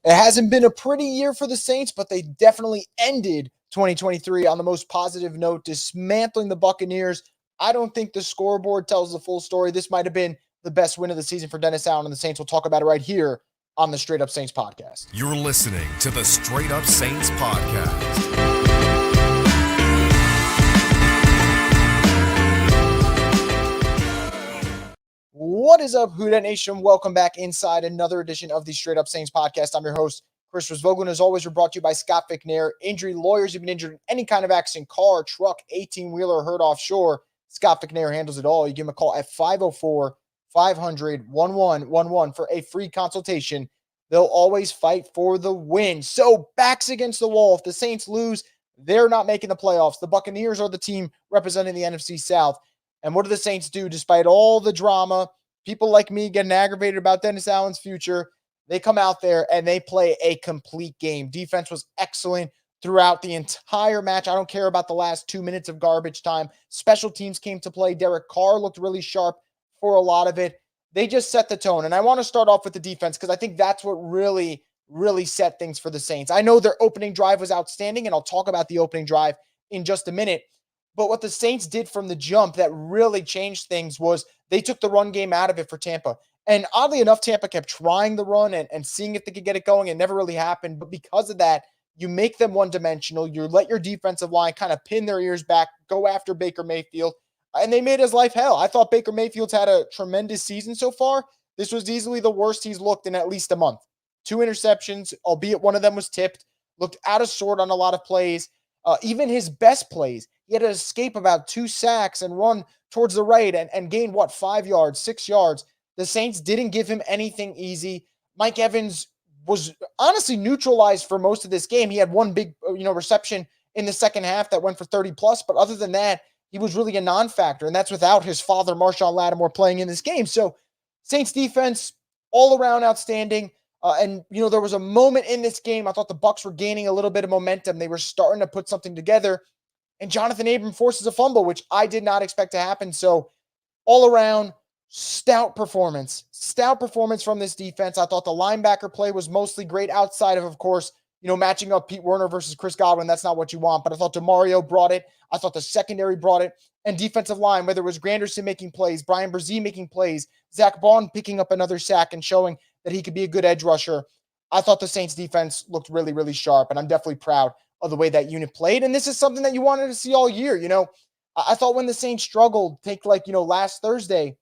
It hasn't been a pretty year for the Saints, but they definitely ended 2023 on the most positive note, dismantling the Buccaneers. I don't think the scoreboard tells the full story. This might have been the best win of the season for Dennis Allen and the Saints. We'll talk about it right here on the Straight Up Saints podcast. You're listening to the Straight Up Saints podcast. What is up, Who Dat Nation? Welcome back inside another edition of the Straight Up Saints podcast. I'm your host, Chris Vogel. As always, we're brought to you by Scott McNair, injury lawyers. You've been injured in any kind of accident, car, truck, 18-wheeler, hurt offshore. Scott McNair handles it all. You give him a call at 504-500-1111 for a free consultation. They'll always fight for the win. So backs against the wall. If the Saints lose, they're not making the playoffs. The Buccaneers are the team representing the NFC South. And what do the Saints do despite all the drama? People like me getting aggravated about Dennis Allen's future. They come out there and they play a complete game. Defense was excellent throughout the entire match. I don't care about the last 2 minutes of garbage time. Special teams came to play. Derek Carr looked really sharp for a lot of it. They just set the tone. And I want to start off with the defense because I think that's what really set things for the Saints. I know their opening drive was outstanding, and I'll talk about the opening drive in just a minute. But what the Saints did from the jump that really changed things was they took the run game out of it for Tampa. And oddly enough, Tampa kept trying the run and seeing if they could get it going. It never really happened. But because of that, you make them one-dimensional. You let your defensive line kind of pin their ears back, go after Baker Mayfield. And they made his life hell. I thought Baker Mayfield's had a tremendous season so far. This was easily the worst he's looked in at least a month. 2 interceptions, albeit one of them was tipped. Looked out of sort on a lot of plays. Even his best plays, he had to escape about 2 sacks and run towards the right and gain, 5 yards, 6 yards. The Saints didn't give him anything easy. Mike Evans was honestly neutralized for most of this game. He had one big reception in the second half that went for 30+, but other than that, he was really a non-factor, and that's without his father, Marshawn Lattimore, playing in this game. So Saints defense, all around outstanding. There was a moment in this game, I thought the Bucs were gaining a little bit of momentum. They were starting to put something together. And Jonathan Abram forces a fumble, which I did not expect to happen. So all around, stout performance from this defense. I thought the linebacker play was mostly great outside of course, matching up Pete Werner versus Chris Godwin. That's not what you want. But I thought DeMario brought it. I thought the secondary brought it. And defensive line, whether it was Granderson making plays, Brian Brzee making plays, Zach Bond picking up another sack and showing that he could be a good edge rusher. I thought the Saints defense looked really sharp, and I'm definitely proud of the way that unit played. And this is something that you wanted to see all year. I thought when the Saints struggled, take last Thursday,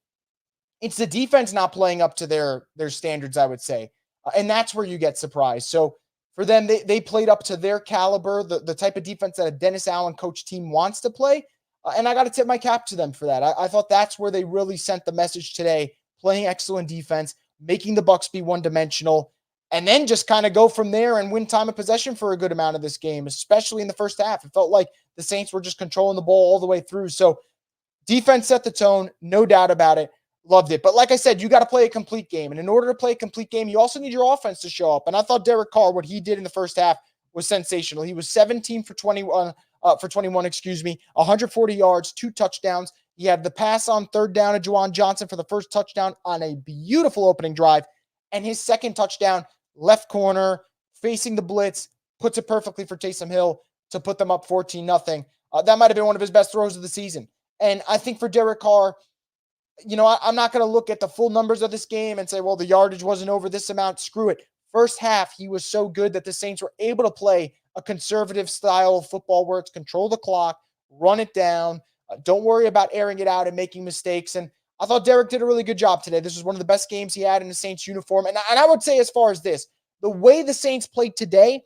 it's the defense not playing up to their standards, I would say. And that's where you get surprised. So for them, they played up to their caliber, the type of defense that a Dennis Allen coach team wants to play. And I got to tip my cap to them for that. I thought that's where they really sent the message today, playing excellent defense, making the Bucs be one-dimensional, and then just kind of go from there and win time of possession for a good amount of this game, especially in the first half. It felt like the Saints were just controlling the ball all the way through. So defense set the tone, no doubt about it. Loved it. But like I said, you got to play a complete game. And in order to play a complete game, you also need your offense to show up. And I thought Derek Carr, what he did in the first half was sensational. He was 17 for 21, 140 yards, 2 touchdowns. He had the pass on third down to Juwan Johnson for the first touchdown on a beautiful opening drive. And his second touchdown, left corner, facing the blitz, puts it perfectly for Taysom Hill to put them up 14-0. That might have been one of his best throws of the season. And I think for Derek Carr, I'm not going to look at the full numbers of this game and say, well, the yardage wasn't over this amount. Screw it. First half, he was so good that the Saints were able to play a conservative style of football where it's control the clock, run it down, don't worry about airing it out and making mistakes. And I thought Derek did a really good job today. This was one of the best games he had in the Saints uniform. And I would say as far as this, the way the Saints played today,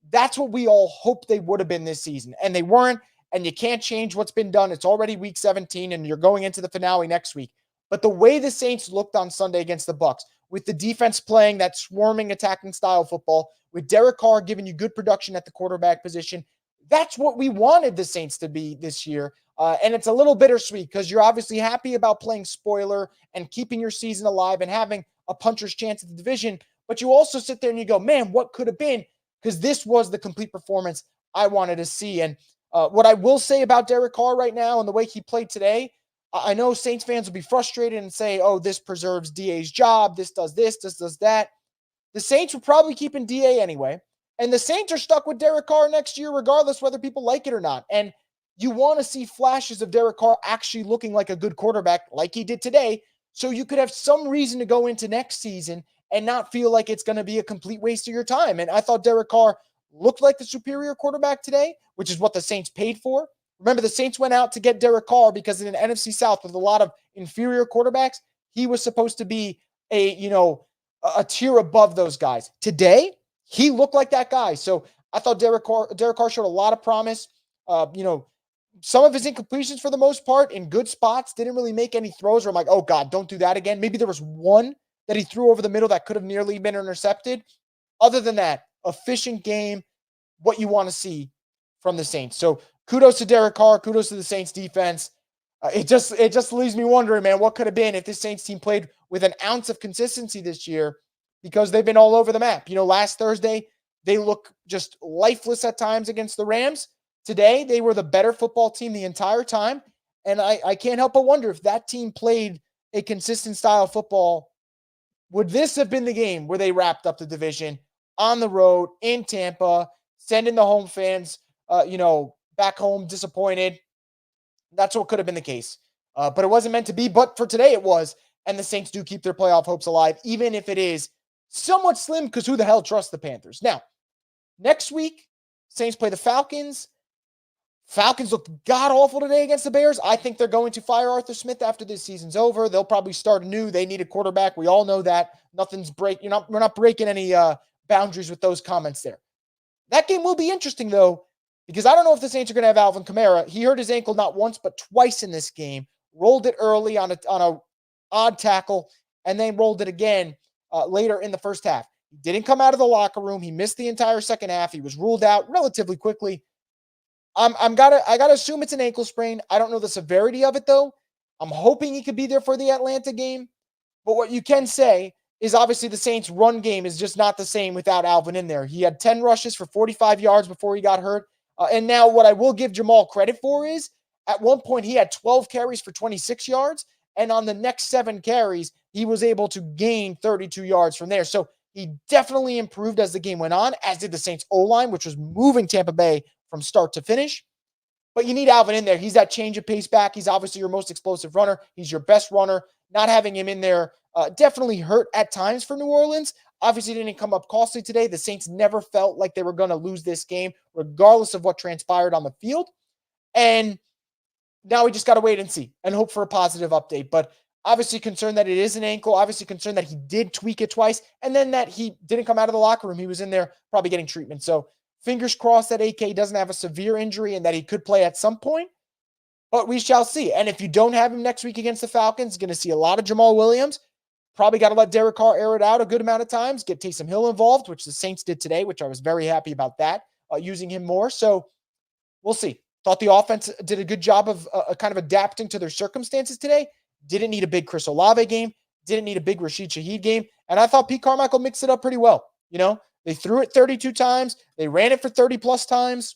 that's what we all hoped they would have been this season. And they weren't, and you can't change what's been done. It's already week 17, and you're going into the finale next week. But the way the Saints looked on Sunday against the Bucs, with the defense playing that swarming attacking style football, with Derek Carr giving you good production at the quarterback position, that's what we wanted the Saints to be this year. And it's a little bittersweet because you're obviously happy about playing spoiler and keeping your season alive and having a puncher's chance at the division. But you also sit there and you go, man, what could have been? Because this was the complete performance I wanted to see. And what I will say about Derek Carr right now and the way he played today, I know Saints fans will be frustrated and say, oh, this preserves DA's job. This does that. The Saints were probably keeping DA anyway. And the Saints are stuck with Derek Carr next year, regardless whether people like it or not. And you want to see flashes of Derek Carr actually looking like a good quarterback like he did today, so you could have some reason to go into next season and not feel like it's going to be a complete waste of your time. And I thought Derek Carr looked like the superior quarterback today, which is what the Saints paid for. Remember, the Saints went out to get Derek Carr because in an NFC South with a lot of inferior quarterbacks, he was supposed to be a tier above those guys. Today, he looked like that guy. So I thought Derek Carr showed a lot of promise. Some of his incompletions for the most part in good spots, didn't really make any throws where I'm like, oh God, don't do that again. Maybe there was one that he threw over the middle that could have nearly been intercepted. Other than that, efficient game, what you want to see from the Saints. So kudos to Derek Carr, kudos to the Saints defense. It just leaves me wondering, man, what could have been if this Saints team played with an ounce of consistency this year, because they've been all over the map. Last Thursday, they look just lifeless at times against the Rams. Today, they were the better football team the entire time. And I can't help but wonder if that team played a consistent style of football, would this have been the game where they wrapped up the division on the road in Tampa, sending the home fans, back home disappointed? That's what could have been the case. But it wasn't meant to be. But for today, it was. And the Saints do keep their playoff hopes alive, even if it is somewhat slim, because who the hell trusts the Panthers? Now, next week, Saints play the Falcons. Falcons looked god-awful today against the Bears. I think they're going to fire Arthur Smith after this season's over. They'll probably start anew. They need a quarterback. We all know that. We're not breaking any boundaries with those comments there. That game will be interesting, though, because I don't know if the Saints are going to have Alvin Kamara. He hurt his ankle not once, but twice in this game. Rolled it early on a odd tackle, and then rolled it again later in the first half. He didn't come out of the locker room. He missed the entire second half. He was ruled out relatively quickly. I gotta assume it's an ankle sprain. I don't know the severity of it, though. I'm hoping he could be there for the Atlanta game. But what you can say is obviously the Saints' run game is just not the same without Alvin in there. He had 10 rushes for 45 yards before he got hurt. And now what I will give Jamal credit for is at one point he had 12 carries for 26 yards. And on the next 7 carries, he was able to gain 32 yards from there. So he definitely improved as the game went on, as did the Saints O-line, which was moving Tampa Bay from start to finish. But you need Alvin in there. He's that change of pace back. He's obviously your most explosive runner. He's your best runner. Not having him in there definitely hurt at times for New Orleans. Obviously didn't come up costly today. The Saints never felt like they were going to lose this game, regardless of what transpired on the field. And now we just got to wait and see and hope for a positive update. But obviously concerned that it is an ankle. Obviously concerned that he did tweak it twice. And then that he didn't come out of the locker room. He was in there probably getting treatment. So fingers crossed that AK doesn't have a severe injury and that he could play at some point. But we shall see. And if you don't have him next week against the Falcons, you're going to see a lot of Jamal Williams. Probably got to let Derek Carr air it out a good amount of times, get Taysom Hill involved, which the Saints did today, which I was very happy about that, using him more. So we'll see. Thought the offense did a good job of kind of adapting to their circumstances today. Didn't need a big Chris Olave game. Didn't need a big Rashid Shaheed game. And I thought Pete Carmichael mixed it up pretty well. They threw it 32 times. They ran it for 30-plus times.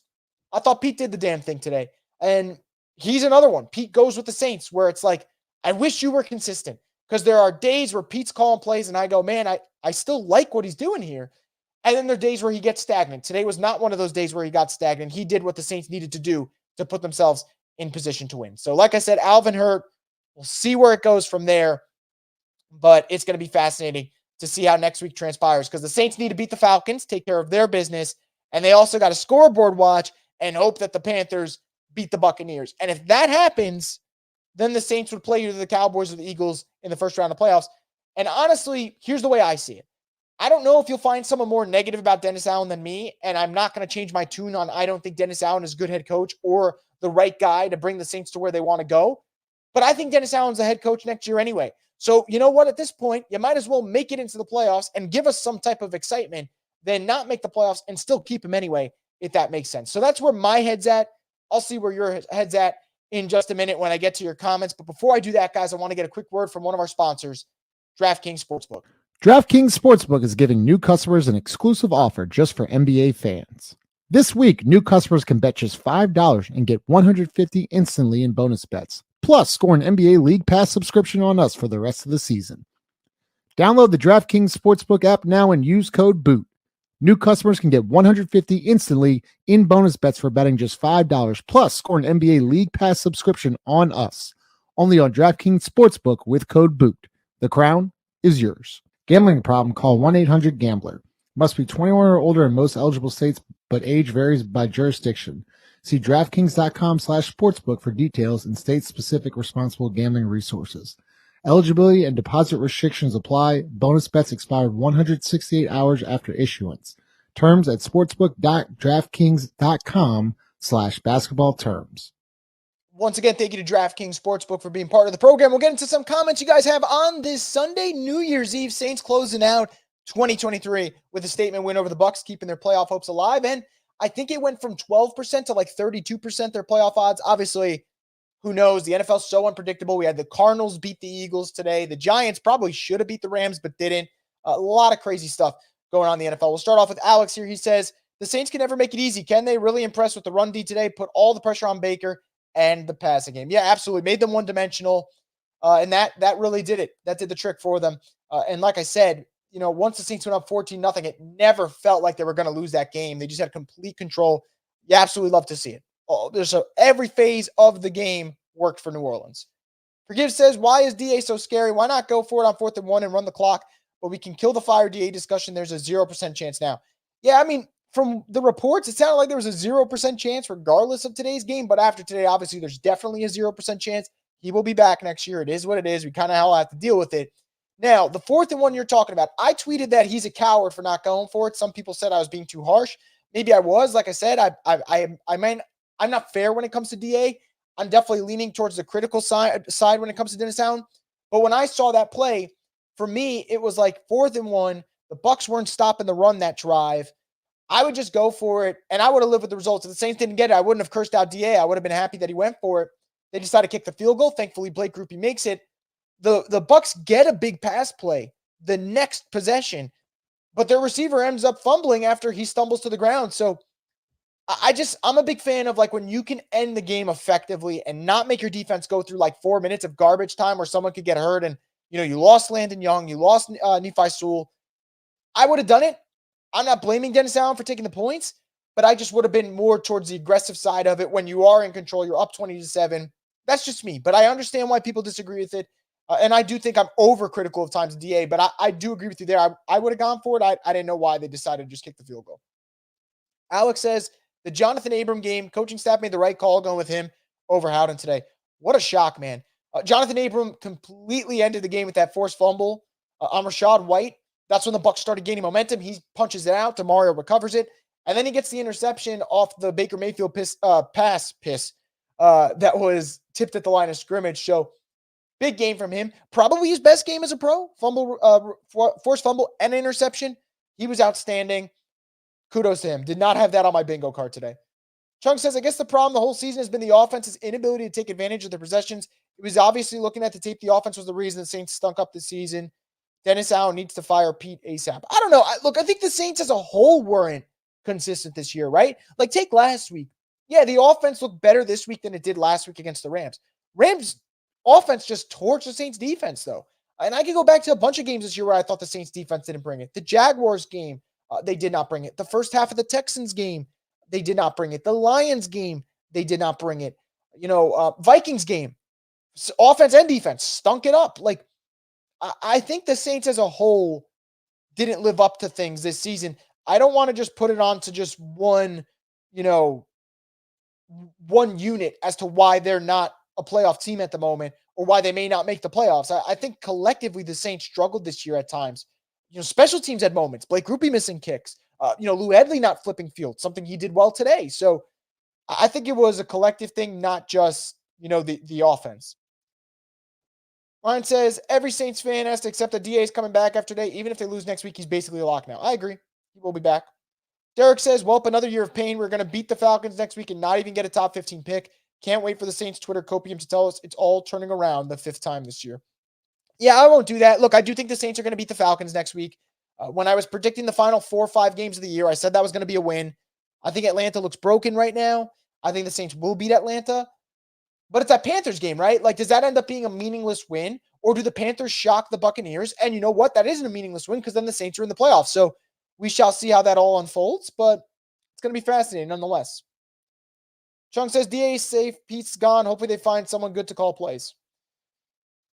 I thought Pete did the damn thing today. And he's another one. Pete goes with the Saints where it's like, I wish you were consistent. Because there are days where Pete's calling plays and I go, man, I still like what he's doing here. And then there are days where he gets stagnant. Today was not one of those days where he got stagnant. He did what the Saints needed to do to put themselves in position to win. So like I said, Alvin hurt. We'll see where it goes from there. But it's going to be fascinating to see how next week transpires, because the Saints need to beat the Falcons, take care of their business, and they also got a scoreboard watch and hope that the Panthers beat the Buccaneers. And if that happens, then the Saints would play either the Cowboys or the Eagles in the first round of playoffs. And honestly, here's the way I see it. I don't know if you'll find someone more negative about Dennis Allen than me, and I'm not going to change my tune on I don't think Dennis Allen is a good head coach or the right guy to bring the Saints to where they want to go. But I think Dennis Allen's the head coach next year anyway. So you know what? At this point, you might as well make it into the playoffs and give us some type of excitement than not make the playoffs and still keep him anyway, if that makes sense. So that's where my head's at. I'll see where your head's at in just a minute when I get to your comments. But before I do that, guys, I want to get a quick word from one of our sponsors, DraftKings Sportsbook. DraftKings Sportsbook is giving new customers an exclusive offer just for NBA fans. This week, new customers can bet just $5 and get $150 instantly in bonus bets. Plus, score an NBA League Pass subscription on us for the rest of the season. Download the DraftKings Sportsbook app now and use code BOOT. New customers can get $150 instantly in bonus bets for betting just $5, plus score an NBA League Pass subscription on us. Only on DraftKings Sportsbook with code BOOT. The crown is yours. Gambling problem? Call 1-800-GAMBLER. Must be 21 or older in most eligible states, but age varies by jurisdiction. See DraftKings.com/sportsbook for details and state-specific responsible gambling resources. Eligibility and deposit restrictions apply. Bonus bets expire 168 hours after issuance. Terms at sportsbook.draftkings.com/basketball terms. Once again, thank you to DraftKings Sportsbook for being part of the program. We'll get into some comments you guys have on this Sunday, New Year's Eve. Saints closing out 2023 with a statement win over the Bucs, keeping their playoff hopes alive. And I think it went from 12% to like 32% their playoff odds. Obviously, who knows? The NFL's so unpredictable. We had the Cardinals beat the Eagles today. The Giants probably should have beat the Rams, but didn't. A lot of crazy stuff going on in the NFL. We'll start off with Alex here. He says, the Saints can never make it easy. Can they? Really impressed with the run D today. Put all the pressure on Baker and the passing game. Yeah, absolutely. Made them one-dimensional, and that really did it. That did the trick for them. And like I said, once the Saints went up 14-0, it never felt like they were going to lose that game. They just had complete control. You absolutely love to see it. Every phase of the game worked for New Orleans. Forgive says, why is DA so scary? Why not go for it on 4th and 1 and run the clock? But we can kill the fire DA discussion. There's a 0% chance now. Yeah, I mean, from the reports, it sounded like there was a 0% chance regardless of today's game. But after today, obviously, there's definitely a 0% chance. He will be back next year. It is what it is. We kind of have to deal with it. Now, the 4th and 1 you're talking about, I tweeted that he's a coward for not going for it. Some people said I was being too harsh. Maybe I was. Like I said, I'm not fair when it comes to DA. I'm definitely leaning towards the critical side when it comes to Dennis Allen. But when I saw that play, for me, it was like 4th and 1. The Bucs weren't stopping the run that drive. I would just go for it, and I would have lived with the results. If the Saints didn't get it, I wouldn't have cursed out DA. I would have been happy that he went for it. They decided to kick the field goal. Thankfully, Blake Grupe makes it. The Bucs get a big pass play the next possession, but their receiver ends up fumbling after he stumbles to the ground. So I'm a big fan of like when you can end the game effectively and not make your defense go through like 4 minutes of garbage time where someone could get hurt. And, you lost Landon Young, you lost Nephi Sewell. I would have done it. I'm not blaming Dennis Allen for taking the points, but I just would have been more towards the aggressive side of it when you are in control. You're up 20-7. That's just me, but I understand why people disagree with it. And I do think I'm overcritical of times DA, but I do agree with you there. I would have gone for it. I didn't know why they decided to just kick the field goal. Alex says, the Jonathan Abram game, coaching staff made the right call going with him over Howden today. What a shock, man. Jonathan Abram completely ended the game with that forced fumble on Rachaad White. That's when the Bucs started gaining momentum. He punches it out. DeMario recovers it. And then he gets the interception off the Baker Mayfield pass that was tipped at the line of scrimmage. So big game from him. Probably his best game as a pro. Forced fumble and interception. He was outstanding. Kudos to him. Did not have that on my bingo card today. Chung says, I guess the problem the whole season has been the offense's inability to take advantage of their possessions. It was obviously looking at the tape. The offense was the reason the Saints stunk up this season. Dennis Allen needs to fire Pete ASAP. I don't know. I think the Saints as a whole weren't consistent this year, right? Like take last week. Yeah, the offense looked better this week than it did last week against the Rams. Rams offense just torched the Saints defense though. And I could go back to a bunch of games this year where I thought the Saints defense didn't bring it. The Jaguars game, they did not bring it. The first half of the Texans game, they did not bring it. The Lions game, they did not bring it. Vikings game, offense and defense stunk it up. Like, I think the Saints as a whole didn't live up to things this season. I don't want to just put it on to just one unit as to why they're not a playoff team at the moment or why they may not make the playoffs. I think collectively the Saints struggled this year at times. Special teams had moments. Blake Grupe missing kicks. Lou Edley not flipping field, something he did well today. So I think it was a collective thing, not just, the offense. Ryan says, every Saints fan has to accept that DA is coming back after today. Even if they lose next week, he's basically a lock now. I agree. He will be back. Derek says, well, another year of pain. We're going to beat the Falcons next week and not even get a top 15 pick. Can't wait for the Saints Twitter copium to tell us it's all turning around the 5th time this year. Yeah, I won't do that. Look, I do think the Saints are going to beat the Falcons next week. When I was predicting the final 4 or 5 games of the year, I said that was going to be a win. I think Atlanta looks broken right now. I think the Saints will beat Atlanta. But it's that Panthers game, right? Like, does that end up being a meaningless win? Or do the Panthers shock the Buccaneers? And you know what? That isn't a meaningless win because then the Saints are in the playoffs. So we shall see how that all unfolds, but it's going to be fascinating nonetheless. Chung says, DA is safe. Pete's gone. Hopefully they find someone good to call plays.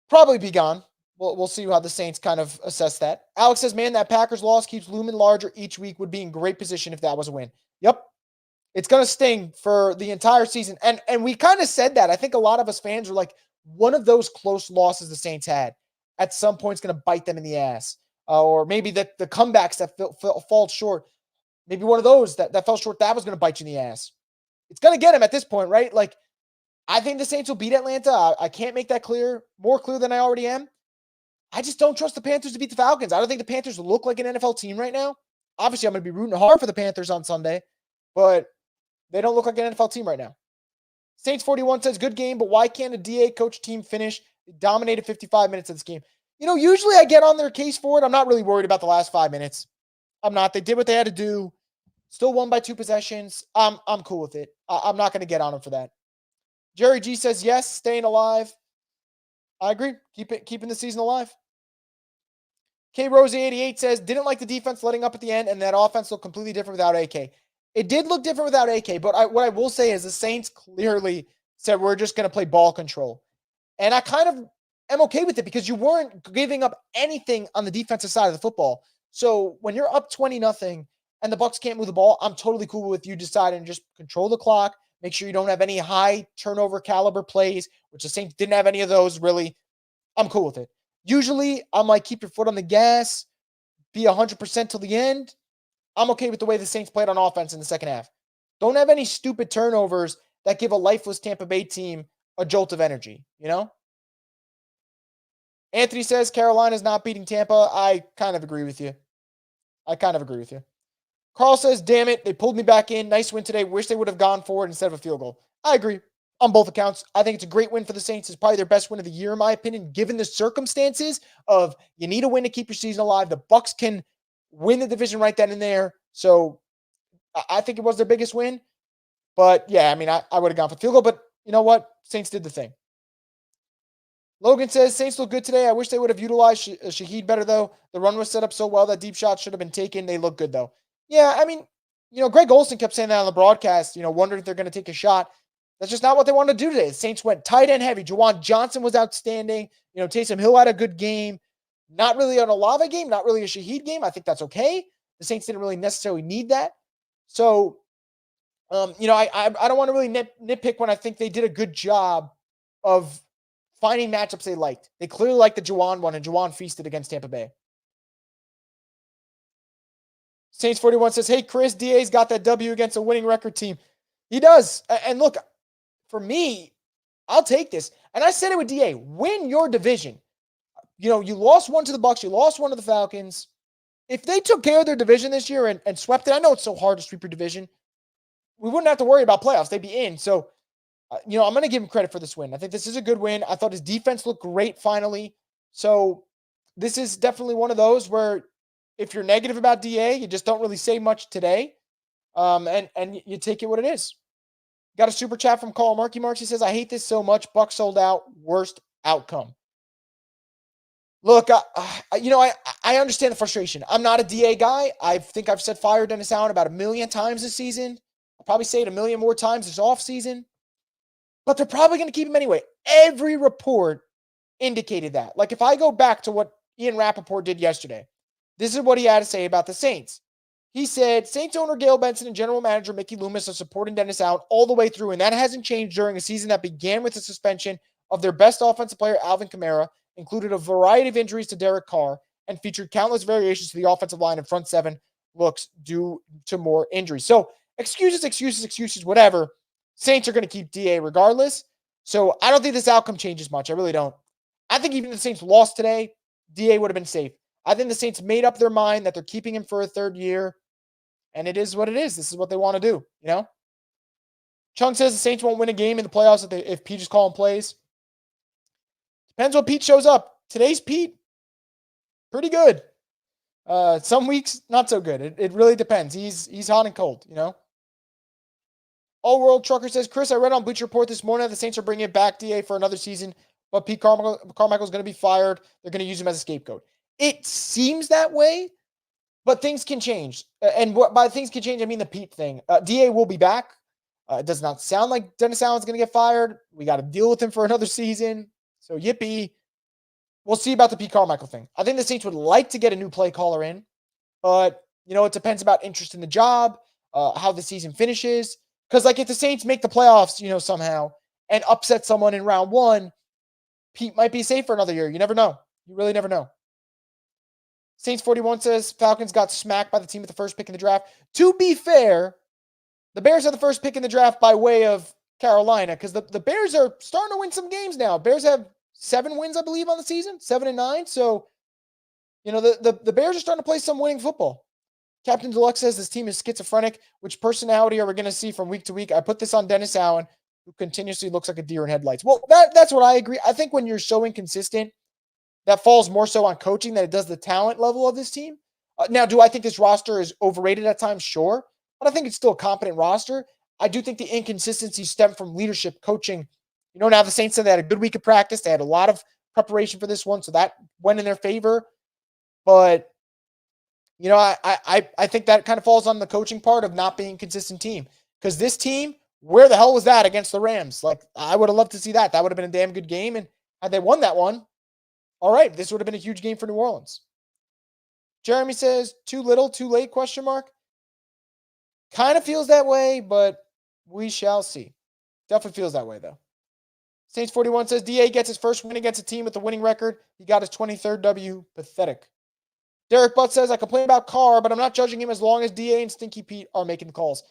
Probably be gone. We'll see how the Saints kind of assess that. Alex says, man, that Packers loss keeps looming larger each week. Would be in great position if that was a win. Yep. It's going to sting for the entire season. And we kind of said that. I think a lot of us fans were like, one of those close losses the Saints had at some point is going to bite them in the ass. Or maybe the comebacks that fall short. Maybe one of those that fell short, that was going to bite you in the ass. It's going to get him at this point, right? Like, I think the Saints will beat Atlanta. I can't make that more clear than I already am. I just don't trust the Panthers to beat the Falcons. I don't think the Panthers look like an NFL team right now. Obviously, I'm going to be rooting hard for the Panthers on Sunday, but they don't look like an NFL team right now. Saints 41 says, good game, but why can't a DA coach team finish? They dominated 55 minutes of this game. Usually I get on their case for it. I'm not really worried about the last 5 minutes. I'm not. They did what they had to do. Still won by 2 possessions. I'm cool with it. I'm not going to get on them for that. Jerry G says, yes, staying alive. I agree. Keeping the season alive. K Rosie 88 says, didn't like the defense letting up at the end, and that offense looked completely different without AK. It did look different without AK, but what I will say is the Saints clearly said we're just going to play ball control. And I kind of am okay with it because you weren't giving up anything on the defensive side of the football. So when you're up 20-0 and the Bucs can't move the ball, I'm totally cool with you deciding to just control the clock, make sure you don't have any high turnover caliber plays, which the Saints didn't have any of those really. I'm cool with it. Usually, I'm like, keep your foot on the gas, be 100% till the end. I'm okay with the way the Saints played on offense in the second half. Don't have any stupid turnovers that give a lifeless Tampa Bay team a jolt of energy, Anthony says Carolina's not beating Tampa. I kind of agree with you. Carl says, damn it, they pulled me back in. Nice win today. Wish they would have gone for it instead of a field goal. I agree on both accounts. I think it's a great win for the Saints. It's probably their best win of the year, in my opinion, given the circumstances of you need a win to keep your season alive. The Bucs can win the division right then and there. So I think it was their biggest win. But yeah, I mean, I would have gone for field goal, but you know what? Saints did the thing. Logan says, Saints look good today. I wish they would have utilized Shaheed better, though. The run was set up so well that deep shot should have been taken. They look good, though. Yeah, I mean, Greg Olsen kept saying that on the broadcast, wondering if they're going to take a shot. That's just not what they wanted to do today. The Saints went tight end heavy. Juwan Johnson was outstanding. Taysom Hill had a good game. Not really an Olave game, not really a Shaheed game. I think that's okay. The Saints didn't really necessarily need that. So, I don't want to really nitpick when I think they did a good job of finding matchups they liked. They clearly liked the Juwan one, and Juwan feasted against Tampa Bay. Saints 41 says, hey, Chris, DA's got that W against a winning record team. He does. And look, for me, I'll take this. And I said it with DA. Win your division. You lost one to the Bucs. You lost one to the Falcons. If they took care of their division this year and swept it, I know it's so hard to sweep your division. We wouldn't have to worry about playoffs. They'd be in. So, I'm going to give him credit for this win. I think this is a good win. I thought his defense looked great finally. So this is definitely one of those where if you're negative about DA, you just don't really say much today. And you take it what it is. Got a super chat from Carl Marky Marks. He says, I hate this so much. Bucs sold out. Worst outcome. Look, I understand the frustration. I'm not a DA guy. I think I've said fire Dennis Allen about 1 million times this season. I'll probably say it 1 million more times this offseason. But they're probably going to keep him anyway. Every report indicated that. Like, if I go back to what Ian Rappaport did yesterday, this is what he had to say about the Saints. He said, Saints owner Gail Benson and general manager Mickey Loomis are supporting Dennis Allen all the way through, and that hasn't changed during a season that began with the suspension of their best offensive player, Alvin Kamara, included a variety of injuries to Derek Carr, and featured countless variations to the offensive line and front seven looks due to more injuries. So, excuses, whatever. Saints are going to keep DA regardless. So I don't think this outcome changes much. I really don't. I think even if the Saints lost today, DA would have been safe. I think the Saints made up their mind that they're keeping him for a third year. And it is what it is. This is what they want to do, Chung says the Saints won't win a game in the playoffs if Pete is calling plays. Depends what Pete shows up. Today's Pete, pretty good. Some weeks, not so good. It really depends. He's hot and cold, All World Trucker says, Chris, I read on Bleacher Report this morning that the Saints are bringing back DA for another season. but Pete Carmichael's going to be fired. They're going to use him as a scapegoat. It seems that way, but things can change. And by things can change, I mean the Pete thing. DA will be back. It does not sound like Dennis Allen's going to get fired. We got to deal with him for another season. So yippee. We'll see about the Pete Carmichael thing. I think the Saints would like to get a new play caller in, but, it depends about interest in the job, how the season finishes. Because, if the Saints make the playoffs, somehow, and upset someone in round one, Pete might be safe for another year. You never know. You really never know. Saints 41 says Falcons got smacked by the team at the first pick in the draft. To be fair, the Bears had the first pick in the draft by way of Carolina because the Bears are starting to win some games now. Bears have 7 wins, I believe, on the season, 7-9. So, the Bears are starting to play some winning football. Captain Deluxe says this team is schizophrenic. Which personality are we going to see from week to week? I put this on Dennis Allen, who continuously looks like a deer in headlights. Well, that's what I agree. I think when you're so inconsistent, that falls more so on coaching than it does the talent level of this team. Now, do I think this roster is overrated at times? Sure. But I think it's still a competent roster. I do think the inconsistency stemmed from leadership coaching. Now the Saints said they had a good week of practice. They had a lot of preparation for this one, so that went in their favor. But, I think that kind of falls on the coaching part of not being a consistent team. Because this team, where the hell was that against the Rams? I would have loved to see that. That would have been a damn good game. And had they won that one, all right, this would have been a huge game for New Orleans. Jeremy says, too little, too late, ? Kind of feels that way, but we shall see. Definitely feels that way, though. Saints 41 says, DA gets his first win against a team with a winning record. He got his 23rd W. Pathetic. Derek Butt says, I complain about Carr, but I'm not judging him as long as DA and Stinky Pete are making the calls.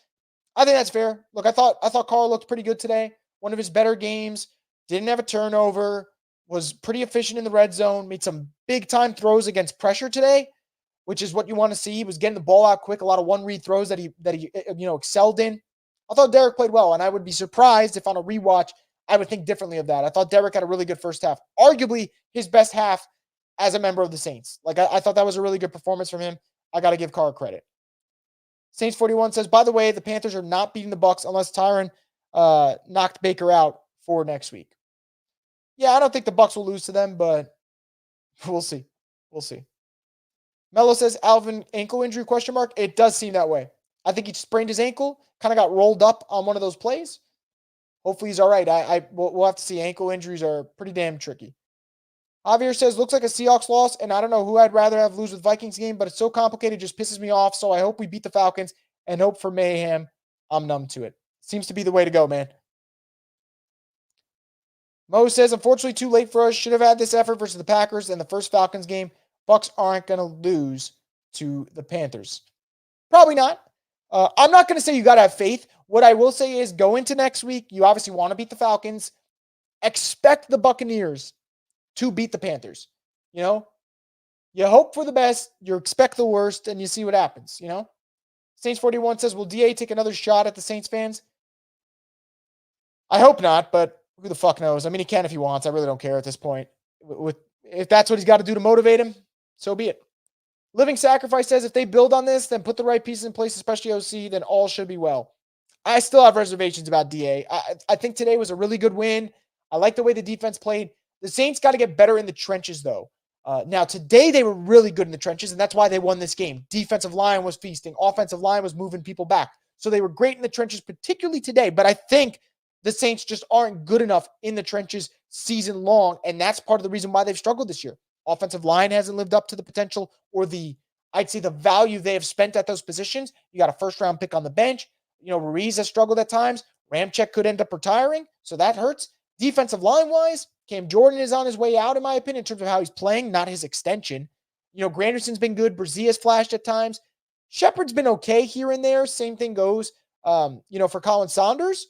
I think that's fair. Look, I thought Carr looked pretty good today. One of his better games. Didn't have a turnover. Was pretty efficient in the red zone. Made some big-time throws against pressure today, which is what you want to see. He was getting the ball out quick. A lot of one-read throws that he excelled in. I thought Derek played well, and I would be surprised if on a rewatch I would think differently of that. I thought Derek had a really good first half. Arguably his best half as a member of the Saints. I thought that was a really good performance from him. I got to give Carr credit. Saints 41 says, by the way, the Panthers are not beating the Bucs unless Tyron knocked Baker out for next week. Yeah, I don't think the Bucs will lose to them, but we'll see. We'll see. Mello says, Alvin ankle injury, ? It does seem that way. I think he sprained his ankle, kind of got rolled up on one of those plays. Hopefully he's all right. We'll have to see. Ankle injuries are pretty damn tricky. Javier says, looks like a Seahawks loss, and I don't know who I'd rather have lose with Vikings game, but it's so complicated, it just pisses me off. So I hope we beat the Falcons and hope for mayhem. I'm numb to it. Seems to be the way to go, man. Mo says, unfortunately, too late for us. Should have had this effort versus the Packers in the first Falcons game. Bucs aren't going to lose to the Panthers. Probably not. I'm not going to say you got to have faith. What I will say is go into next week. You obviously want to beat the Falcons. Expect the Buccaneers to beat the Panthers. You hope for the best, you expect the worst, and you see what happens, Saints 41 says, will DA take another shot at the Saints fans? I hope not, but who the fuck knows? I mean, he can if he wants. I really don't care at this point. If that's what he's got to do to motivate him, so be it. Living Sacrifice says, if they build on this, then put the right pieces in place, especially OC, then all should be well. I still have reservations about DA. I think today was a really good win. I like the way the defense played. The Saints got to get better in the trenches, though. Now, today they were really good in the trenches, and that's why they won this game. Defensive line was feasting. Offensive line was moving people back. So they were great in the trenches, particularly today. But I think the Saints just aren't good enough in the trenches season long, and that's part of the reason why they've struggled this year. Offensive line hasn't lived up to the potential or I'd say the value they have spent at those positions. You got a first-round pick on the bench. Ruiz has struggled at times. Ramczyk could end up retiring, so that hurts. Defensive line-wise, Cam Jordan is on his way out, in my opinion, in terms of how he's playing, not his extension. Granderson's been good. Brzee has flashed at times. Shepard's been okay here and there. Same thing goes, for Colin Saunders.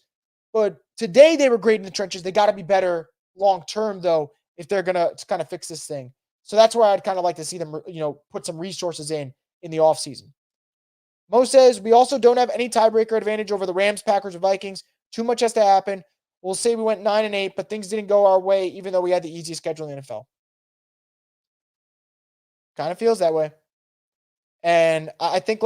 But today they were great in the trenches. They got to be better long-term, though, if they're going to kind of fix this thing. So that's where I'd kind of like to see them, put some resources in the offseason. Mo says, we also don't have any tiebreaker advantage over the Rams, Packers, or Vikings. Too much has to happen. We'll say we went 9-8, but things didn't go our way, even though we had the easiest schedule in the NFL. Kind of feels that way. And I think,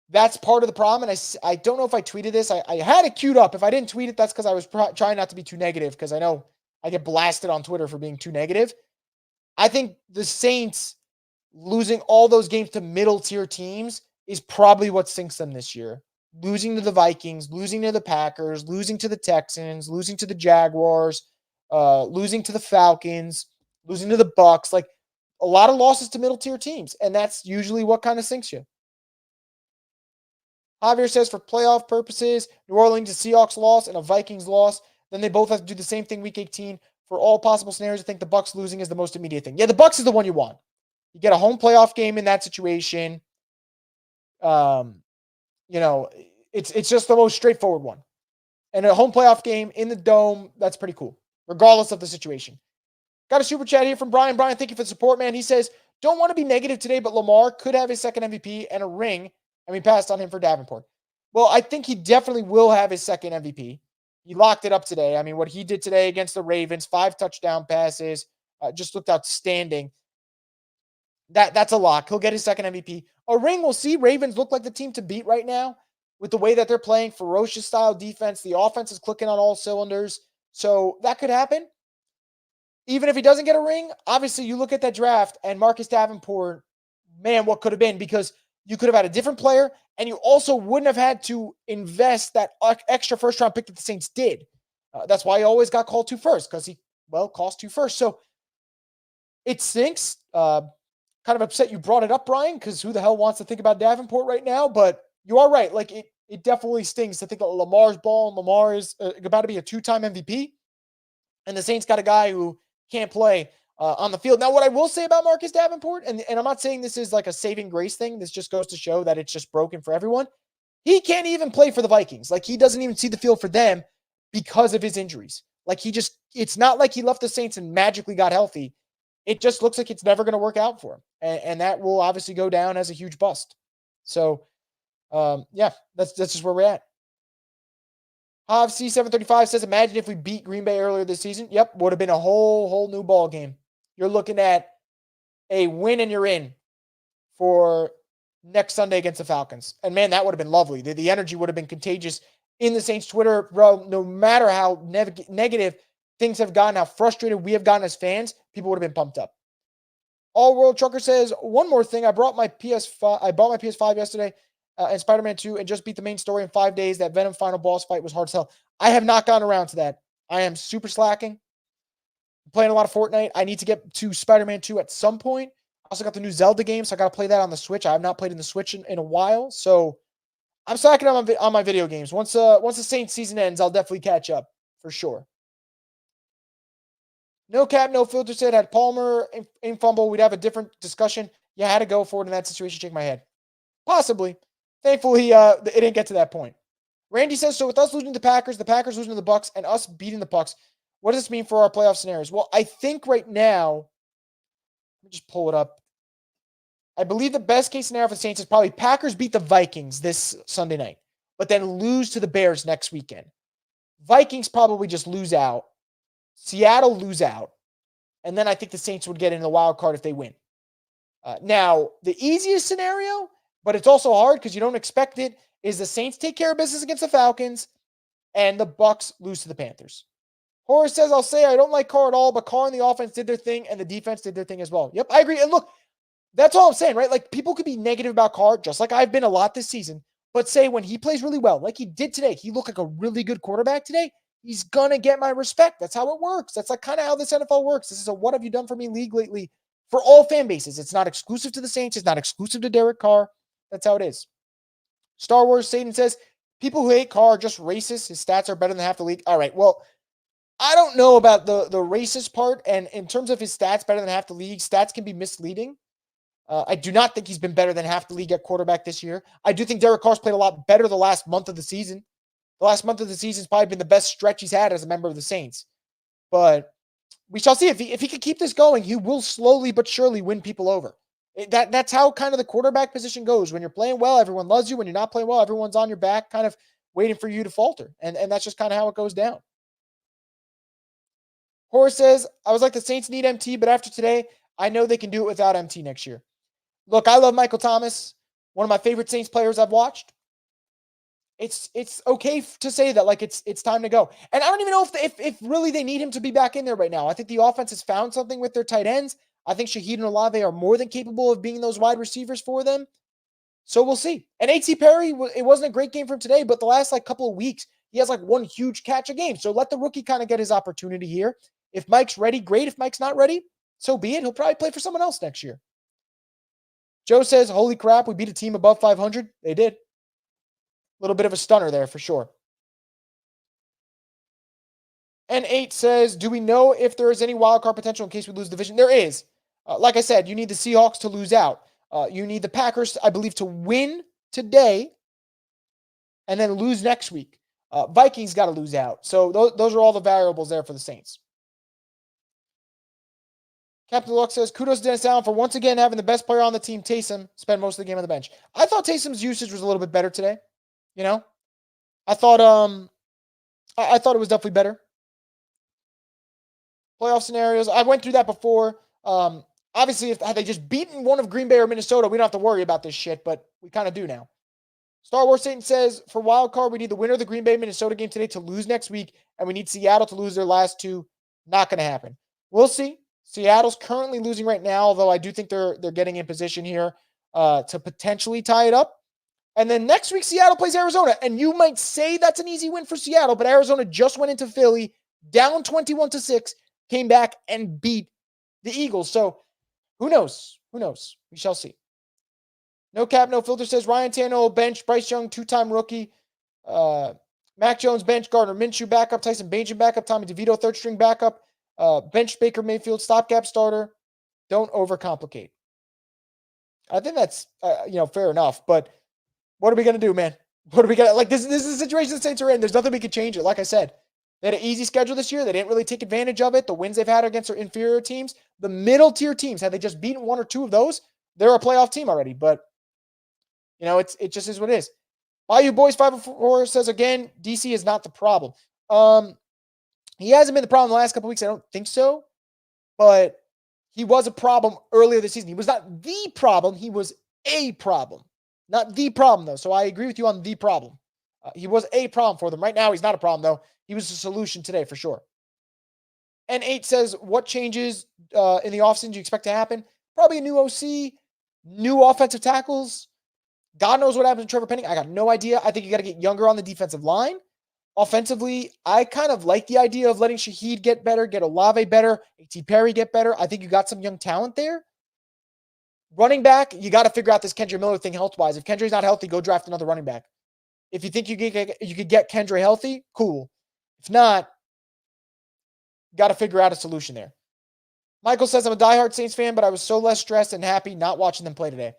that's part of the problem. And I don't know if I tweeted this. I had it queued up. If I didn't tweet it, that's because I was trying not to be too negative, because I know I get blasted on Twitter for being too negative. I think the Saints losing all those games to middle tier teams is probably what sinks them this year. Losing to the Vikings, losing to the Packers, losing to the Texans, losing to the Jaguars, losing to the Falcons, losing to the Bucks. Like a lot of losses to middle tier teams. And that's usually what kind of sinks you. Javier says for playoff purposes, New Orleans, a Seahawks loss and a Vikings loss. Then they both have to do the same thing week 18. For all possible scenarios, I think the Bucks losing is the most immediate thing. Yeah, the Bucks is the one you want. You get a home playoff game in that situation. It's just the most straightforward one. And a home playoff game in the dome, that's pretty cool, regardless of the situation. Got a super chat here from Brian. Brian, thank you for the support, man. He says, don't want to be negative today, but Lamar could have his second MVP and a ring, and we passed on him for Davenport. Well, I think he definitely will have his second MVP. He locked it up today. I mean, what he did today against the Ravens, 5 touchdown passes, just looked outstanding. That's a lock. He'll get his second MVP. A ring, we'll see. Ravens look like the team to beat right now with the way that they're playing, ferocious style defense. The offense is clicking on all cylinders. So that could happen. Even if he doesn't get a ring, obviously you look at that draft and Marcus Davenport, man, what could have been? Because you could have had a different player and you also wouldn't have had to invest that extra first-round pick that the Saints did. That's why he always got called to first, because he, cost 2 first. So it stinks. Kind of upset you brought it up, Brian, because who the hell wants to think about Davenport right now? But you are right. Like, it definitely stings to think that Lamar's balling. Lamar is about to be a 2-time MVP. And the Saints got a guy who can't play on the field. Now, what I will say about Marcus Davenport, and I'm not saying this is like a saving grace thing. This just goes to show that it's just broken for everyone. He can't even play for the Vikings. Like, he doesn't even see the field for them because of his injuries. Like, it's not like he left the Saints and magically got healthy. It just looks like it's never going to work out for him. And that will obviously go down as a huge bust. So, that's just where we're at. Hav C735 says, imagine if we beat Green Bay earlier this season. Yep, would have been a whole new ball game. You're looking at a win and you're in for next Sunday against the Falcons. And man, that would have been lovely. The energy would have been contagious in the Saints Twitter, bro. No matter how negative things have gotten, how frustrated we have gotten as fans, people would have been pumped up. All World Trucker says, one more thing. I bought my PS5 yesterday and Spider-Man 2 and just beat the main story in 5 days. That Venom final boss fight was hard as hell. I have not gotten around to that. I am super slacking. I'm playing a lot of Fortnite. I need to get to Spider-Man 2 at some point. I also got the new Zelda game, so I got to play that on the Switch. I have not played in the Switch in a while, so I'm slacking on my video games. Once the Saints season ends, I'll definitely catch up for sure. No cap, no filter said, had Palmer in fumble, we'd have a different discussion. Yeah, I had to go for it in that situation, shake my head. Possibly. Thankfully, it didn't get to that point. Randy says, so with us losing to the Packers losing to the Bucks, and us beating the Bucks, what does this mean for our playoff scenarios? Well, I think right now, let me just pull it up. I believe the best case scenario for the Saints is probably Packers beat the Vikings this Sunday night, but then lose to the Bears next weekend. Vikings probably just lose out. Seattle lose out. And then I think the Saints would get in the wild card if they win. Now, the easiest scenario, but it's also hard because you don't expect it, is the Saints take care of business against the Falcons and the Bucks lose to the Panthers. Horace says, I'll say I don't like Carr at all, but Carr and the offense did their thing and the defense did their thing as well. Yep, I agree. And look, that's all I'm saying, right? Like, people could be negative about Carr, just like I've been a lot this season, but say when he plays really well, like he did today, he looked like a really good quarterback today, he's going to get my respect. That's how it works. That's like kind of how this NFL works. This is a what have you done for me league lately for all fan bases. It's not exclusive to the Saints. It's not exclusive to Derek Carr. That's how it is. Star Wars Satan says, people who hate Carr are just racist. His stats are better than half the league. All right, well, I don't know about the racist part. And in terms of his stats better than half the league, stats can be misleading. I do not think he's been better than half the league at quarterback this year. I do think Derek Carr's played a lot better the last month of the season. The last month of the season has probably been the best stretch he's had as a member of the Saints. But we shall see. If he can keep this going, he will slowly but surely win people over. That's how kind of the quarterback position goes. When you're playing well, everyone loves you. When you're not playing well, everyone's on your back, kind of waiting for you to falter. And that's just kind of how it goes down. Horace says, I was like, the Saints need MT, but after today, I know they can do it without MT next year. Look, I love Michael Thomas, one of my favorite Saints players I've watched. it's okay to say that, like, it's time to go. And I don't even know if really they need him to be back in there right now. I think the offense has found something with their tight ends. I think Shaheed and Olave are more than capable of being those wide receivers for them. So we'll see. And A.T. Perry, it wasn't a great game for him today, but the last like couple of weeks, he has like one huge catch a game. So let the rookie kind of get his opportunity here. If Mike's ready, great. If Mike's not ready, so be it. He'll probably play for someone else next year. Joe says, holy crap, we beat a team above 500. They did. A little bit of a stunner there for sure. N8 says, do we know if there is any wildcard potential in case we lose the division? There is. Like I said, you need the Seahawks to lose out. You need the Packers, I believe, to win today and then lose next week. Vikings got to lose out. So those are all the variables there for the Saints. Captain Luck says, kudos to Dennis Allen for once again having the best player on the team, Taysom, spend most of the game on the bench. I thought Taysom's usage was a little bit better today. You know, I thought it was definitely better. Playoff scenarios, I went through that before. Obviously, had they just beaten one of Green Bay or Minnesota, we don't have to worry about this shit, but we kind of do now. Star Wars Satan says, for wild card, we need the winner of the Green Bay-Minnesota game today to lose next week, and we need Seattle to lose their last two. Not going to happen. We'll see. Seattle's currently losing right now, although I do think they're getting in position here to potentially tie it up. And then next week, Seattle plays Arizona, and you might say that's an easy win for Seattle, but Arizona just went into Philly, down 21-6, came back and beat the Eagles. So who knows? Who knows? We shall see. No Cap, No Filter says Ryan Tannehill bench, Bryce Young, two-time rookie. Mac Jones bench, Gardner Minshew backup, Tyson Bagent backup, Tommy DeVito third-string backup, bench Baker Mayfield stopgap starter. Don't overcomplicate. I think that's fair enough. But what are we gonna do, man? What are we gonna like? This is the situation the Saints are in. There's nothing we can change it. Like I said, they had an easy schedule this year. They didn't really take advantage of it. The wins they've had against their inferior teams, the middle tier teams, had they just beaten one or two of those, they're a playoff team already. But it just is what it is. Bayou Boys 504 says again, DC is not the problem. He hasn't been the problem the last couple weeks. I don't think so, but he was a problem earlier this season. He was not the problem. He was a problem, not the problem though. So I agree with you on the problem. He was a problem for them. Right now, he's not a problem though. He was a solution today for sure. N8 says, what changes in the offseason do you expect to happen? Probably a new OC, new offensive tackles. God knows what happens to Trevor Penning. I got no idea. I think you got to get younger on the defensive line. Offensively, I kind of like the idea of letting Shaheed get better, get Olave better, A.T. Perry get better. I think you got some young talent there. Running back, you got to figure out this Kendra Miller thing health-wise. If Kendra's not healthy, go draft another running back. If you think you could get Kendra healthy, cool. If not, got to figure out a solution there. Michael says, I'm a diehard Saints fan, but I was so less stressed and happy not watching them play today.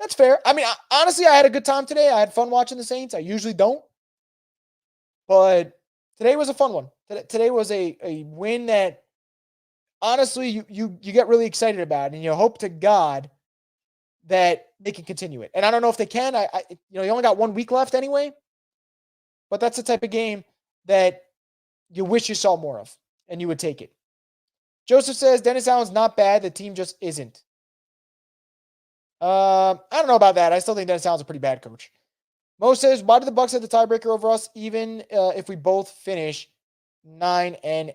That's fair. I mean, honestly, I had a good time today. I had fun watching the Saints. I usually don't. But today was a fun one. Today was a win that, honestly, you get really excited about, and you hope to God that they can continue it. And I don't know if they can. You only got 1 week left anyway. But that's the type of game that you wish you saw more of, and you would take it. Joseph says, Dennis Allen's not bad. The team just isn't. I don't know about that. I still think Dennis Allen's a pretty bad coach. Mo says, why do the Bucs have the tiebreaker over us, even if we both finish 9-8?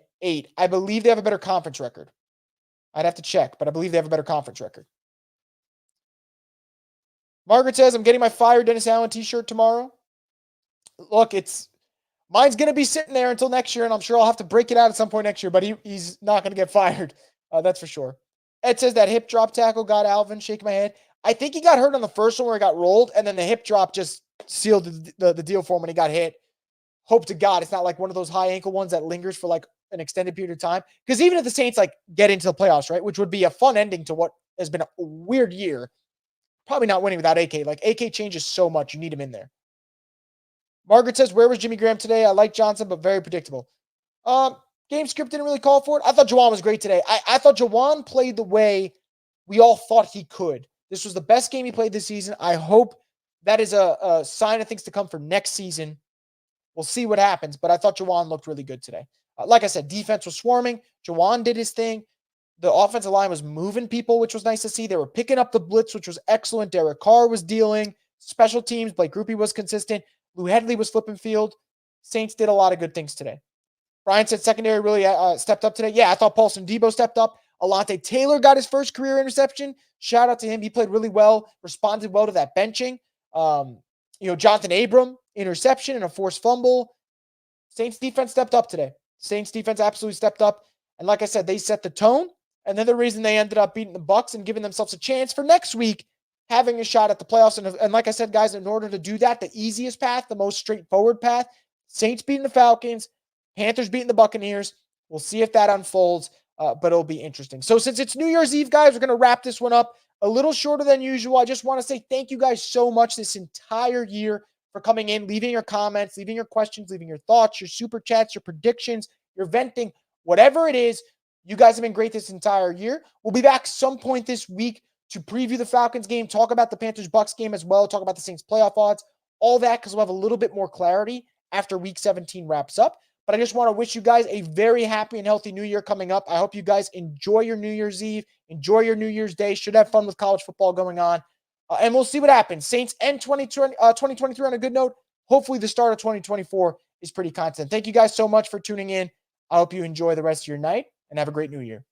I believe they have a better conference record. I'd have to check, but I believe they have a better conference record. Margaret says, I'm getting my Fire Dennis Allen t-shirt tomorrow. Look, mine's going to be sitting there until next year, and I'm sure I'll have to break it out at some point next year, but he's not going to get fired. That's for sure. Ed says that hip drop tackle got Alvin shaking my head. I think he got hurt on the first one where he got rolled, and then the hip drop just sealed the deal for him when he got hit. Hope to God it's not like one of those high ankle ones that lingers for like an extended period of time. Because even if the Saints get into the playoffs, right, which would be a fun ending to what has been a weird year, probably not winning without AK. AK changes so much. You need him in there. Margaret says, where was Jimmy Graham today? I like Johnson, but very predictable. Game script didn't really call for it. I thought Juwan was great today. I thought Juwan played the way we all thought he could. This was the best game he played this season. I hope that is a sign of things to come for next season. We'll see what happens, but I thought Juwan looked really good today. Like I said, defense was swarming. Juwan did his thing. The offensive line was moving people, which was nice to see. They were picking up the blitz, which was excellent. Derek Carr was dealing. Special teams, Blake Grupe was consistent. Lou Hedley was flipping field. Saints did a lot of good things today. Brian said secondary really stepped up today. Yeah, I thought Paulson Debo stepped up. Alante Taylor got his first career interception. Shout out to him. He played really well, responded well to that benching. Jonathan Abram, interception and a forced fumble. Saints defense stepped up today. Saints defense absolutely stepped up. And like I said, they set the tone. And then the reason they ended up beating the Bucs and giving themselves a chance for next week, having a shot at the playoffs. And like I said, guys, in order to do that, the easiest path, the most straightforward path, Saints beating the Falcons, Panthers beating the Buccaneers. We'll see if that unfolds, but it'll be interesting. So since it's New Year's Eve, guys, we're going to wrap this one up a little shorter than usual. I just want to say thank you guys so much this entire year for coming in, leaving your comments, leaving your questions, leaving your thoughts, your super chats, your predictions, your venting, whatever it is. You guys have been great this entire year. We'll be back some point this week to preview the Falcons game, talk about the Panthers-Bucs game as well, talk about the Saints playoff odds, all that, because we'll have a little bit more clarity after Week 17 wraps up. But I just want to wish you guys a very happy and healthy New Year coming up. I hope you guys enjoy your New Year's Eve, enjoy your New Year's Day, should have fun with college football going on. And we'll see what happens. Saints end 2023 on a good note. Hopefully the start of 2024 is pretty content. Thank you guys so much for tuning in. I hope you enjoy the rest of your night and have a great New Year.